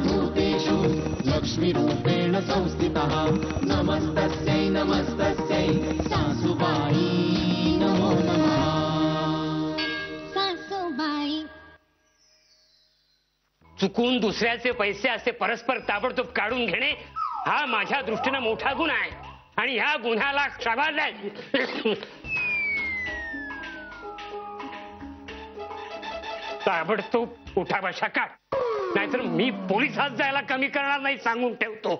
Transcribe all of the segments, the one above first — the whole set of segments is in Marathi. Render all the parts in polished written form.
सर्वभूतेषु लक्ष्मीरूपेण संस्थितः नमस्तस्यै नमस्तस्यै सासुबाई नमो नमः। सासूबाई चुकून दुसऱ्याचे पैसे असे परस्पर ताबडतोब काढून घेणे हा माझ्या दृष्टीने मोठा गुन्हा आहे आणि ह्या गुन्ह्याला क्षमा द्यायची। ताबडतोब उठा बशा काढ, नाहीतर मी पोलिसात जायला कमी करणार नाही सांगून ठेवतो।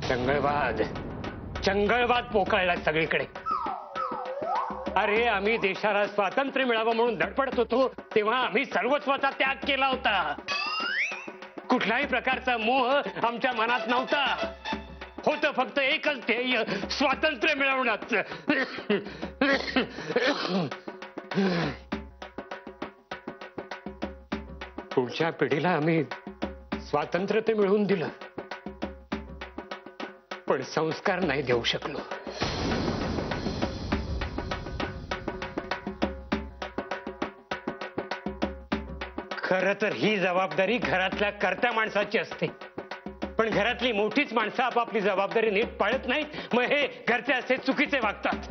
चंगळवाद चंगळवाद पोकळला सगळीकडे। अरे आम्ही देशाला स्वातंत्र्य मिळावं म्हणून धडपडत होतो तेव्हा आम्ही सर्वस्वाचा त्याग केला होता। कुठल्याही प्रकारचा मोह आमच्या मनात नव्हता, होतं फक्त एकच ध्येय, स्वातंत्र्य मिळवण्याचं। पुढच्या पिढीला आम्ही स्वातंत्र्य ते मिळवून दिलं, पण संस्कार नाही देऊ शकलो। खरं तर ही जबाबदारी घरातल्या कर्त्या माणसाची असते, पण घरातली मोठीच माणसं आपापली जबाबदारी नीट पाळत नाहीत, मग हे घरचे असे चुकीचे वागतात।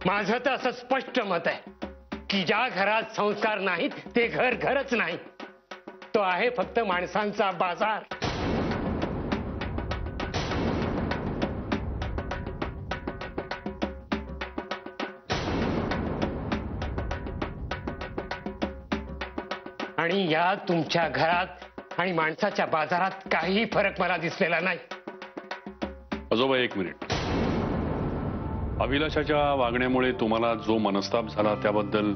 माझं तर असं स्पष्ट मत आहे की ज्या घरात संस्कार नाहीत ते घर घरच नाही, तो आहे फक्त माणसांचा बाजार। आणि या तुमच्या घरात आणि माणसाच्या बाजारात काही फरक मला दिसलेला नाही। आजोबा एक मिनिट, अभिलाषाच्या वागण्यामुळे तुम्हाला जो मनस्ताप झाला त्याबद्दल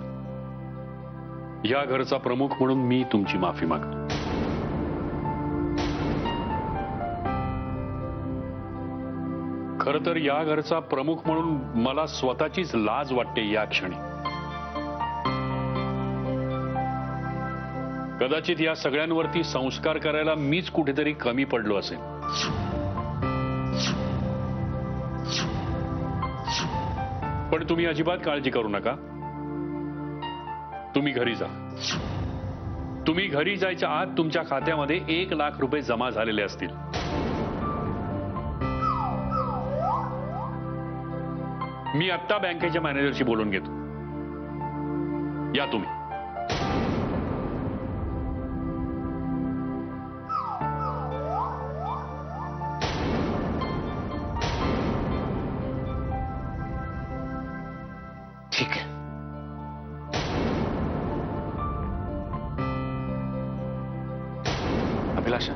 या घरचा प्रमुख म्हणून मी तुमची माफी मागतो। खरं तर या घरचा प्रमुख म्हणून मला स्वतःचीच लाज वाटते या क्षणी। कदाचित या सगळ्यांवरती संस्कार करायला मीच कुठेतरी कमी पडलो असेल। पण तुम्ही अजिबात काळजी करू नका, तुम्ही घरी जा। तुम्ही घरी जायच्या आत तुमच्या खात्यामध्ये 1 लाख रुपये जमा झालेले असतील। मी आत्ता बँकेच्या मॅनेजरशी बोलून घेतो, या तुम्ही। ठीक आहे। अभिलाषा,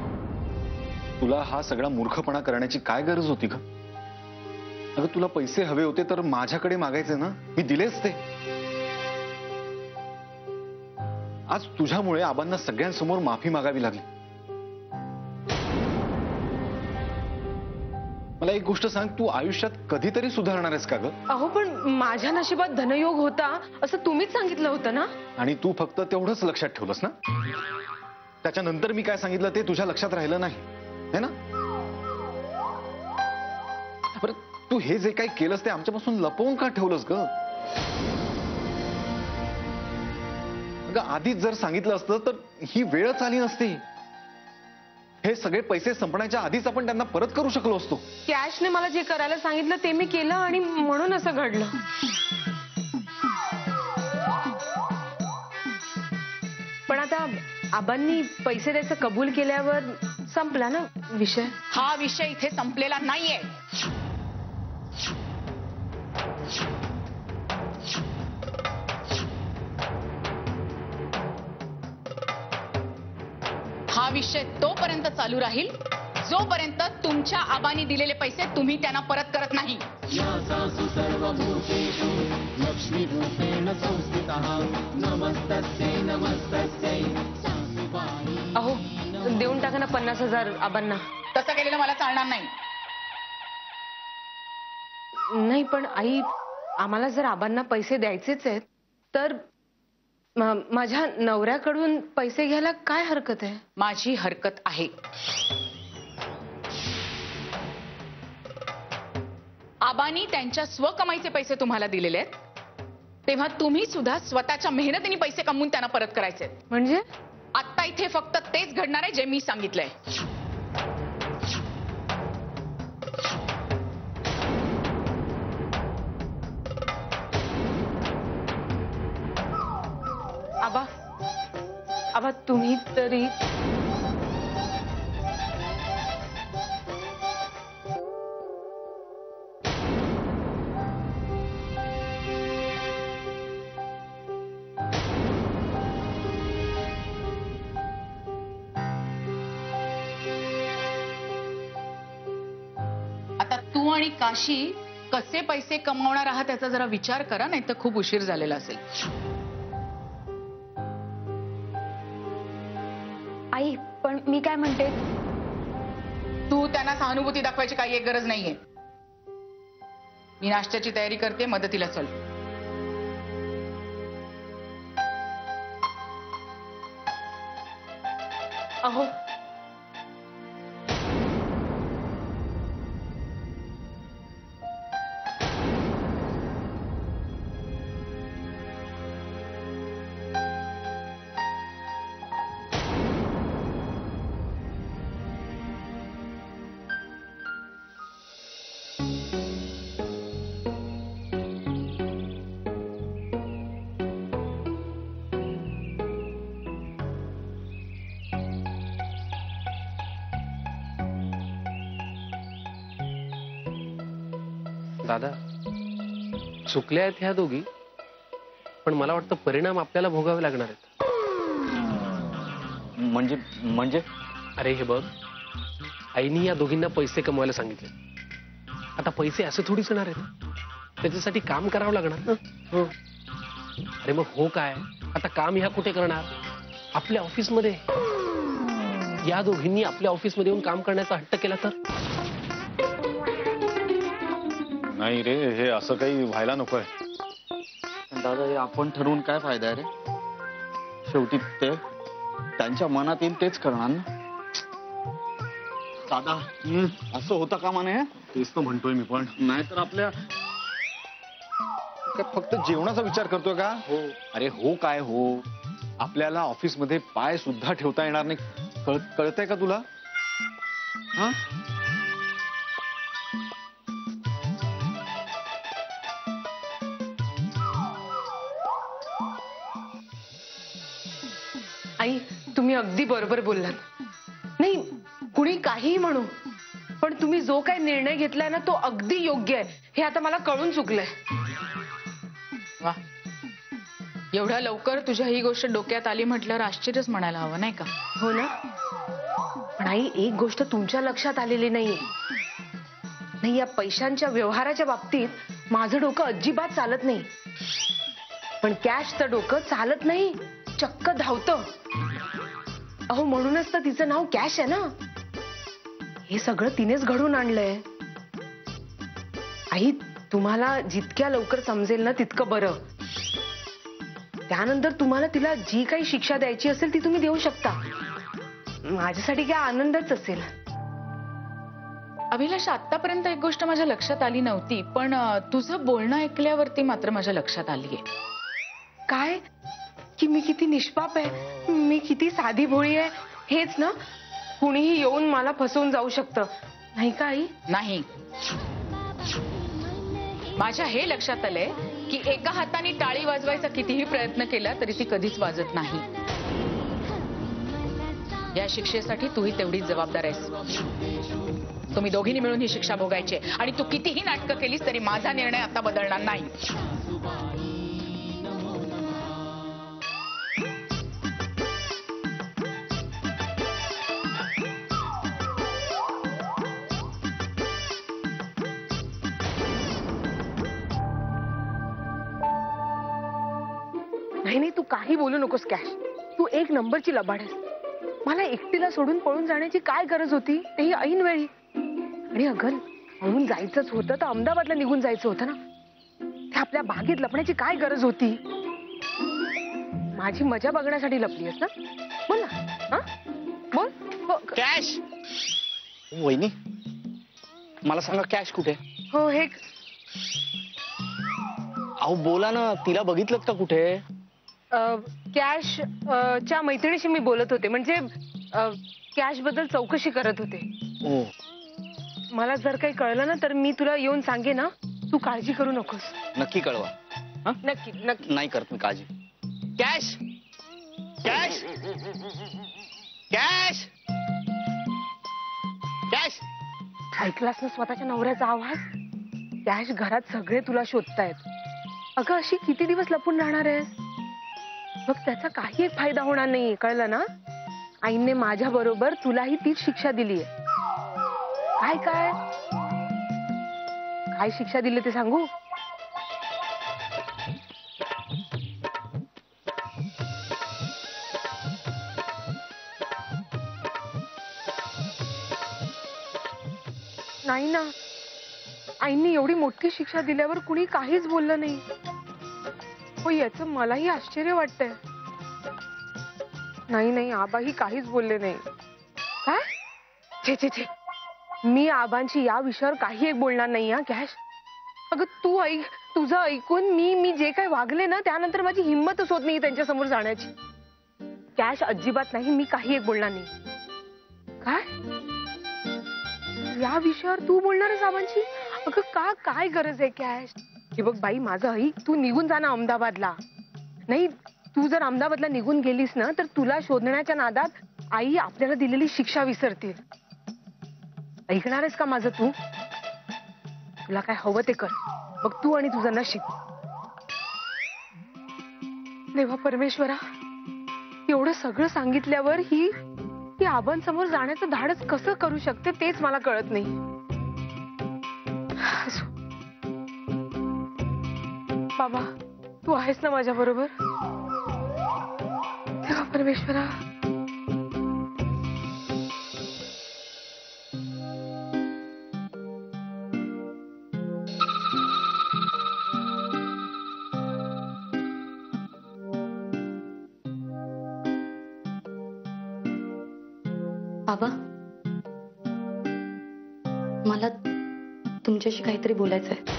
तुला हा सगळा मूर्खपणा करण्याची काय गरज होती का? अगं तुला पैसे हवे होते तर माझ्याकडे मागायचे ना, मी दिलेच ते। आज तुझ्यामुळे आबांना सगळ्यांसमोर माफी मागावी लागली। मला एक गोष्ट सांग, तू आयुष्यात कधीतरी सुधारणार आहेस का ग? अहो पण माझ्या नशिबात धनयोग होता असं तुम्हीच सांगितलं होतं ना। आणि तू फक्त तेवढंच लक्षात ठेवलंस ना? त्याच्यानंतर मी काय सांगितलं ते तुझ्या लक्षात राहिलं नाही है ना? बरं, तू हे जे काही केलंस ते आमच्यापासून लपवून का ठेवलंस ग? अगं आधीच जर सांगितलं असतं तर ही वेळच आली नसती। हे सगळे पैसे संपण्याच्या आधीच आपण त्यांना परत करू शकलो असतो। कॅशने मला जे करायला सांगितलं ते मी केलं आणि म्हणून असं घडलं। पण आता आबांनी पैसे द्यायचं कबूल केल्यावर संपला ना विषय? हा विषय इथे संपलेला नाहीये। हा विषय तोपर्यंत चालू राहील जोपर्यंत तुमच्या आबांनी दिलेले पैसे तुम्ही त्यांना परत करत नाही। यासासु सर्वभूतेषु लक्ष्मीरूपेण संस्थितः नमस्तस्यै नमस्तस्यै सासुबाई। अहो देऊन टाका ना 50,000 आबांना। तसं केलेलं मला चालणार नाही। नाही पण आई, आम्हाला जर आबांना पैसे द्यायचेच आहेत तर माझ्या नवऱ्याकडून पैसे घ्यायला काय हरकत आहे? माझी हरकत आहे। आबांनी त्यांच्या स्वकमाईचे पैसे तुम्हाला दिलेले आहेत तेव्हा तुम्ही सुद्धा स्वतःच्या मेहनतीने पैसे कमवून त्यांना परत करायचे म्हणजे आता इथे फक्त तेच घडणार आहे जे मी सांगितलंय. आबा आबा तुम्ही तरी आता तू आणि काशी कसे पैसे कमवणार आहात त्याचा जरा विचार करा, नाही तर खूप उशीर झालेला असेल. आई पण मी काय म्हणते, तू त्यांना सहानुभूती दाखवायची काही एक गरज नाहीये. मी नाश्त्याची तयारी करते, मदतीला चल. अहो दादा चुकल्या आहेत ह्या दोघी, पण मला वाटतं परिणाम आपल्याला भोगावे लागणार आहेत. म्हणजे अरे हे बघ, आईनी या दोघींना पैसे कमवायला सांगितले. आता पैसे असे थोडीच येणार आहेत, त्याच्यासाठी काम करावं लागणार ना. अरे मग हो काय, आता काम ह्या कुठे करणार? आपल्या ऑफिसमध्ये. या दोघींनी आपल्या ऑफिसमध्ये येऊन काम करण्याचा हट्ट केला तर? नाही रे, हे असं काही व्हायला नकोय. दादा हे आपण ठरवून काय फायदा आहे रे? शेवटी ते त्यांच्या मनात येईल तेच करणार ना. दादा असं होतं का म्हणे? तेच तर म्हणतोय मी पण. नाहीतर आपल्या काय फक्त जेवणाचा विचार करतोय का? हो. अरे हो काय हो, आपल्याला ऑफिसमध्ये पाय सुद्धा ठेवता येणार नाही. कळतंय का तुला? हा आई तुम्ही अगदी बरोबर बोललात. नाही कुणी काहीही म्हणू, पण तुम्ही जो काही निर्णय घेतलाय ना तो अगदी योग्य आहे हे आता मला कळून चुकलंय. वा, एवढ्या लवकर तुझ्या ही गोष्ट डोक्यात आली म्हटल्यावर आश्चर्यच म्हणायला हवं नाही का? हो ना, पण आई एक गोष्ट तुमच्या लक्षात आलेली नाहीये. नाही, या पैशांच्या व्यवहाराच्या बाबतीत माझं डोकं अजिबात चालत नाही, पण कॅशचं डोकं चालत नाही, चक्क धावतं. अहो म्हणूनच तर तिचं नाव कॅश आहे ना. हे सगळं तिनेच घडून आणलंय. आई तुम्हाला जितक्या लवकर समजेल ना तितकं बरं. त्यानंतर तुम्हाला तिला जी काही शिक्षा द्यायची असेल ती तुम्ही देऊ शकता. माझ्यासाठी काय आनंदच असेल. अभिलाष, आतापर्यंत एक गोष्ट माझ्या लक्षात आली नव्हती, पण तुझं बोलणं ऐकल्यावरती मात्र माझ्या लक्षात आलीये. काय? की मी किती निष्पाप आहे, मी किती साधी भोळी आहे. हेच ना, कुणीही येऊन मला फसवून जाऊ शकतं नाही का आई? नाही, माझ्या हे लक्षात आलंय की एका हाताने टाळी वाजवायचा कितीही प्रयत्न केला तरी ती कधीच वाजत नाही. या शिक्षेसाठी तूही तेवढीच जबाबदार आहेस. तुम्ही दोघींनी मिळून ही शिक्षा भोगायची, आणि तू कितीही नाटकं केलीस तरी माझा निर्णय आता बदलणार नाही. नाही नाही, तू काही बोलू नकोस कॅश. तू एक नंबरची लबाड आहेस. मला एकटीला सोडून पळून जाण्याची काय गरज होती, तेही ऐन वेळी. आणि अगं म्हणून जायचंच होतं तर अहमदाबादला निघून जायचं होतं ना. ते आपल्या बागेत लपण्याची काय गरज होती? माझी मजा बघण्यासाठी लपलीस ना? बोल ना. हा बोल. कॅश. वहिनी मला सांगा, कॅश कुठे? हो, हे अहो बोला ना, तिला बघितलं का कुठे? कॅश च्या मैत्रिणीशी मी बोलत होते, म्हणजे कॅश बद्दल चौकशी करत होते. ओ मला जर काही कळलं ना तर मी तुला येऊन सांगे ना, तू काळजी करू नकोस. नक्की कळवा. हा? नक्की नक्की. नाही करत मी काळजी. Cash cash cash cash. ऐकलास ना स्वतःच्या नवऱ्याचा आवाज? कॅश, घरात सगळे तुला शोधतायत. अगं अशी किती दिवस लपून राहणार आहेस? बघ त्याचा काही एक फायदा होणार नाहीये, कळलं ना? आईने माझ्या बरोबर तुलाही तीच शिक्षा दिलीये. काय काय काय शिक्षा दिली ते सांगू? नाही ना, आईने एवढी मोठी शिक्षा दिल्यावर कुणी काहीच बोललं नाही. हो, याचं मलाही आश्चर्य वाटतंय. नाही नाही, आबाही काहीच बोलले नाही. काय? छे छे छे, मी आबांची या विषयावर काही एक बोलणार नाही. हा कॅश, अगं तू ऐक, तुझं ऐकून मी जे काही वागले ना, त्यानंतर माझी हिंमतच होत नाही त्यांच्या समोर जाण्याची. कॅश, अजिबात नाही, मी काही एक बोलणार नाही. काय? या विषयावर तू बोलणार आहेस आबांची? अगं का, काय गरज आहे कॅश? हे बघ बाई, माझं ऐक, तू निघून जा ना अहमदाबादला. नाही, तू जर अहमदाबादला निघून गेलीस ना तर तुला शोधण्याच्या नादात आई आपल्याला दिलेली शिक्षा विसरतील. ऐकणार आहेस का माझं तू? तुला काय हवं ते कर, बघ तू आणि तुझं नशीब. देवा परमेश्वरा, एवढं सगळं सांगितल्यावर ही आबांसमोर जाण्याचं धाडस कसं करू शकते तेच मला कळत नाही. बाबा, तू आहेस ना माझ्या बरोबर? देवा परमेश्वरा. बाबा, मला तुमच्याशी काहीतरी बोलायचं आहे.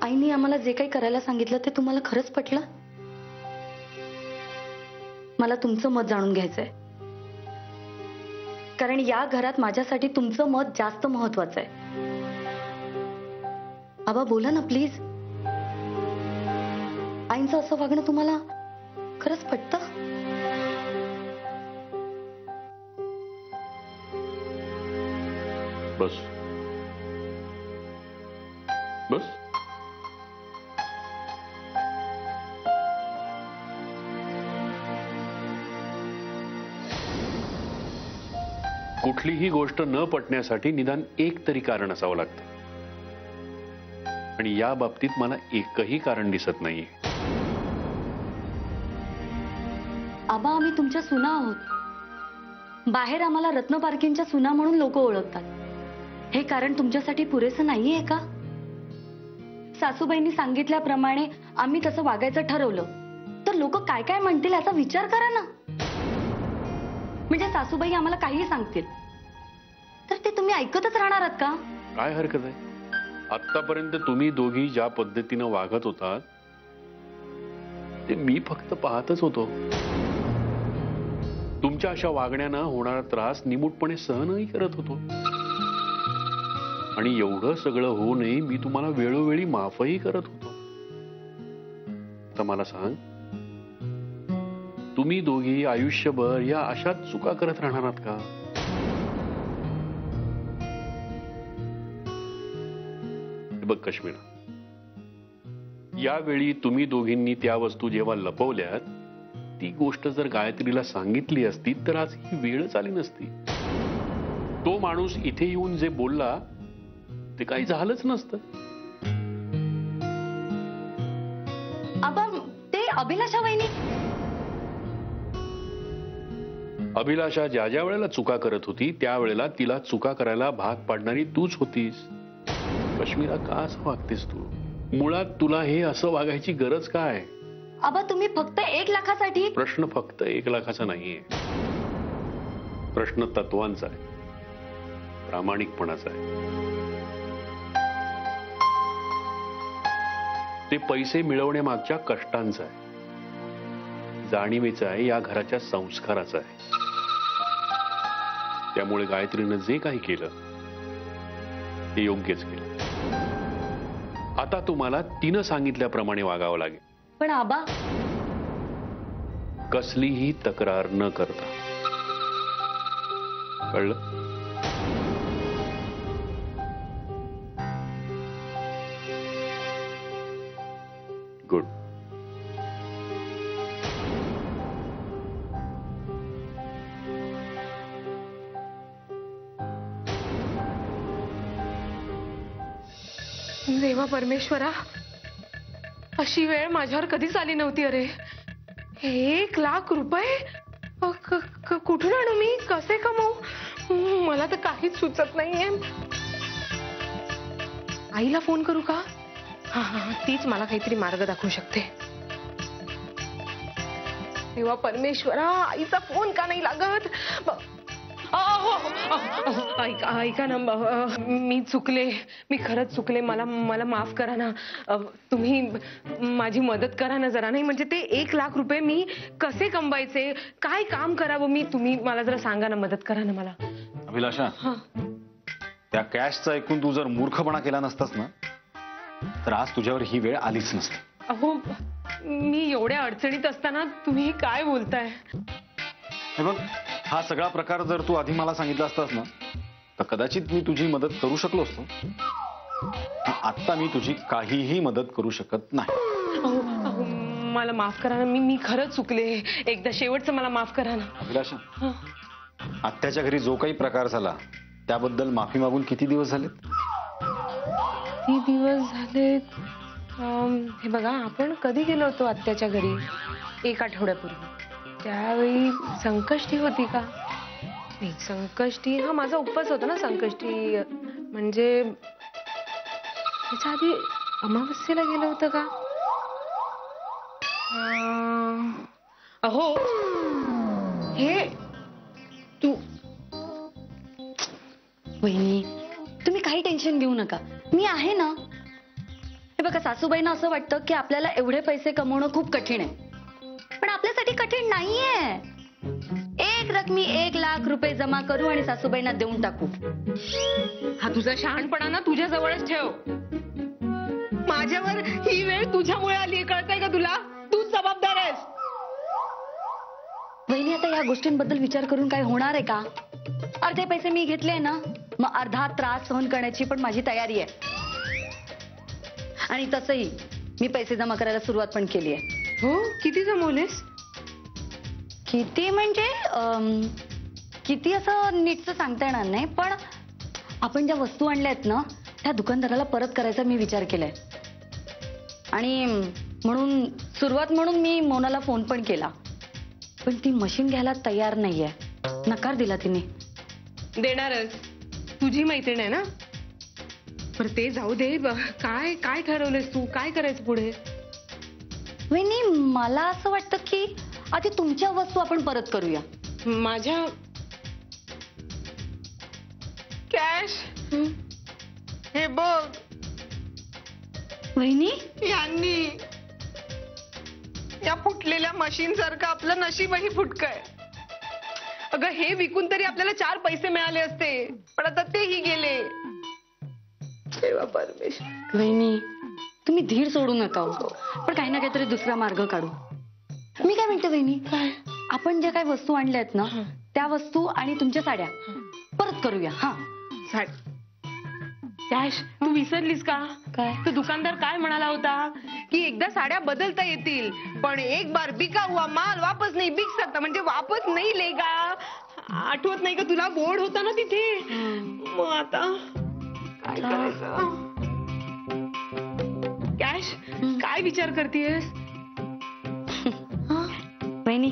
आईने आम्हाला जे काही करायला सांगितलं ते तुम्हाला खरंच पटलं? मला तुमचं मत जाणून घ्यायचंय, कारण या घरात माझ्यासाठी तुमचं मत जास्त महत्वाचं आहे. बाबा बोला ना प्लीज. आईंचं असं वागणं तुम्हाला खरंच पटतं? बस बस. कुठलीही गोष्ट न पटण्यासाठी निदान एक तरी कारण असावं लागतं, आणि या बाबतीत मला एकही कारण दिसत नाहीये. आबा, आम्ही तुमच्या सुना आहोत. बाहेर आम्हाला रत्न पारखींच्या सुना म्हणून लोक ओळखतात. हे कारण तुमच्यासाठी पुरेसं नाहीये का? सासूबाईंनी सांगितल्याप्रमाणे आम्ही तसं वागायचं ठरवलं तर लोक काय काय म्हणतील याचा विचार करा ना. म्हणजे सासूबाई आम्हाला काहीही सांगतील तर ते तुम्ही ऐकतच राहणार आहात का? काय हरकत आहे? आतापर्यंत तुम्ही दोघी ज्या पद्धतीनं वागत होतात ते मी फक्त पाहतच होतो. तुमच्या अशा वागण्यानं होणारा त्रास निमूटपणे सहनही करत होतो, आणि एवढं सगळं होऊनही मी तुम्हाला वेळोवेळी माफही करत होतो. तर मला सांग, तुम्ही दोघी आयुष्यभर या अशाच चुका करत राहणार आहात का? बघ कश्मीरा, यावेळी तुम्ही दोघींनी त्या वस्तू जेव्हा लपवल्यात, ती गोष्ट जर गायत्रीला सांगितली असती तर आज ही वेळच आली नसती. तो माणूस इथे येऊन जे बोलला ते काही झालंच नसतं. आबा, ते अभिलाषा वहिनी. अभिलाषा ज्या ज्या वेळेला चुका करत होती त्यावेळेला तिला चुका करायला भाग पाडणारी तूच होतीस. कश्मीरा, का असं वागतेस तू? मुळात तुला हे असं वागायची गरज काय? आबा, तुम्ही फक्त 1 लाखासाठी. प्रश्न फक्त 1 लाखाचा नाहीये. प्रश्न तत्वांचा आहे, प्रामाणिकपणाचा आहे. ते पैसे मिळवण्यामागच्या कष्टांचा आहे, जाणीवेचा आहे, या घराच्या संस्काराचा आहे. त्यामुळे गायत्रीनं जे काही केलं ते योग्यच केलं. आता तुम्हाला तिनं सांगितल्याप्रमाणे वागावं लागेल. पण आबा, कसलीही तक्रार न करता. कळलं? गुड. देवा परमेश्वरा, अशी वेळ माझ्यावर कधीच आली नव्हती. अरे 1,00,000 रुपये कुठून आणू मी, कसे कमवू, मला तर काहीच सुचत नाहीये. आईला फोन करू का? हा हा, तीच मला काहीतरी मार्ग दाखवू शकते. देवा परमेश्वरा, आईचा फोन का नाही लागत? ऐका ना, मी चुकले, मी खरंच चुकले. मला माफ करा ना. तुम्ही माझी मदत करा ना जरा. नाही म्हणजे ते 1,00,000 रुपये मी कसे कमवायचे, काय काम करावं मी, तुम्ही मला जरा सांगा ना, मदत करा ना मला. अभिलाषा, त्या कॅशचं ऐकून तू जर मूर्खपणा केला नसतास ना, तर आज तुझ्यावर ही वेळ आलीच नसती. अहो, मी एवढ्या अडचणीत असताना तुम्ही काय बोलताय? हे बघ, हा सगळा प्रकार जर तू आधी मला सांगितला असतास ना, तर कदाचित मी तुझी मदत करू शकलो असतो. आता मी तुझी काहीही मदत करू शकत नाही. अहो, मला माफ करा ना, मी खरंच चुकले. एकदा शेवटचं मला माफ करा ना. अभिलाषा, आत्याच्या घरी जो काही प्रकार झाला त्याबद्दल माफी मागून किती दिवस झाले? किती दिवस झाले? हे बघा, आपण कधी गेलो होतो आत्याच्या घरी? 1 आठवड्यापूर्वी. त्यावेळी संकष्टी होती का? नाही, संकष्टी, हा माझा उपवास होता ना संकष्टी. म्हणजे त्याच्या आधी अमावस्येला गेलं होतं का? अहो, हे तू वहिनी, तुम्ही काही टेन्शन घेऊ नका, मी आहे ना. हे बघा, सासूबाईंना असं वाटतं की आपल्याला एवढे पैसे कमवणं खूप कठीण आहे, पण आपल्यासाठी कठीण नाहीये. एक रकमी 1,00,000 रुपये जमा करू आणि सासूबाईंना देऊन टाकू. हा तुझा शहाणपणा ना तुझ्या जवळच ठेव. माझ्यावर ही वेळ तुझ्यामुळे आली, कळतंय का तुला? तूच जबाबदार आहेस. वहिनी, आता या गोष्टींबद्दल विचार करून काय होणार आहे का? अर्धे पैसे मी घेतले ना, मग अर्धा त्रास सहन करण्याची पण माझी तयारी आहे. आणि तसंही मी पैसे जमा करायला सुरुवात पण केली आहे. हो, किती जमवलेस? किती म्हणजे किती असं नीटचं सांगता येणार नाही, पण आपण ज्या वस्तू आणल्या आहेत ना, त्या दुकानदाराला परत करायचा मी विचार केलाय. आणि म्हणून सुरुवात म्हणून मी मोनाला फोन पण केला, पण ती मशीन घ्यायला तयार नाहीये. नकार दिला तिने. देणारच, तुझी मैत्रीण आहे ना. पर ते जाऊ दे. काय काय ठरवलंस तू? काय करायचं पुढे? वहिनी, मला असं वाटतं की आधी तुमच्या वस्तू आपण परत करूया. माझ्या कॅश हे बघ. वहिनी, यांनी या फुटलेल्या मशीन सारखं आपलं नशीबही फुटकंय. अगं, हे विकून तरी आपल्याला 4 पैसे मिळाले असते, पण आता तेही गेले. देवा परमेश्वर. वहिनी, तुम्ही धीर सोडू नका हो. पण काही ना काहीतरी दुसरा मार्ग काढू. मी काय म्हणते वहिनी, आपण ज्या काही वस्तू आणल्या आहेत ना, त्या वस्तू आणि तुमच्या साड्या परत करूया. हा, कॅश, तू विसरलीस का? काय? तो दुकानदार काय म्हणाला होता की एकदा साड्या बदलता येतील, पण एक बार बिका हुआ माल वापस नाही बिक सकता, म्हणजे वापस नाही लेगा. आठवत नाही का तुला? बोर्ड होता ना तिथे. मग आता काय करायचं? कॅश, काय विचार करतेस? वहिनी,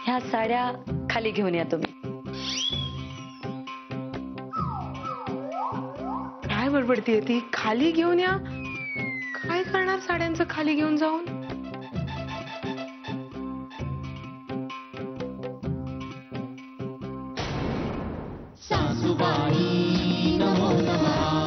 ह्या साड्या खाली घेऊन या तुम्ही. काय बडबडतीये ती? खाली घेऊन या? काय करणार साड्यांचं खाली घेऊन जाऊन? सासूबाई नमो नमः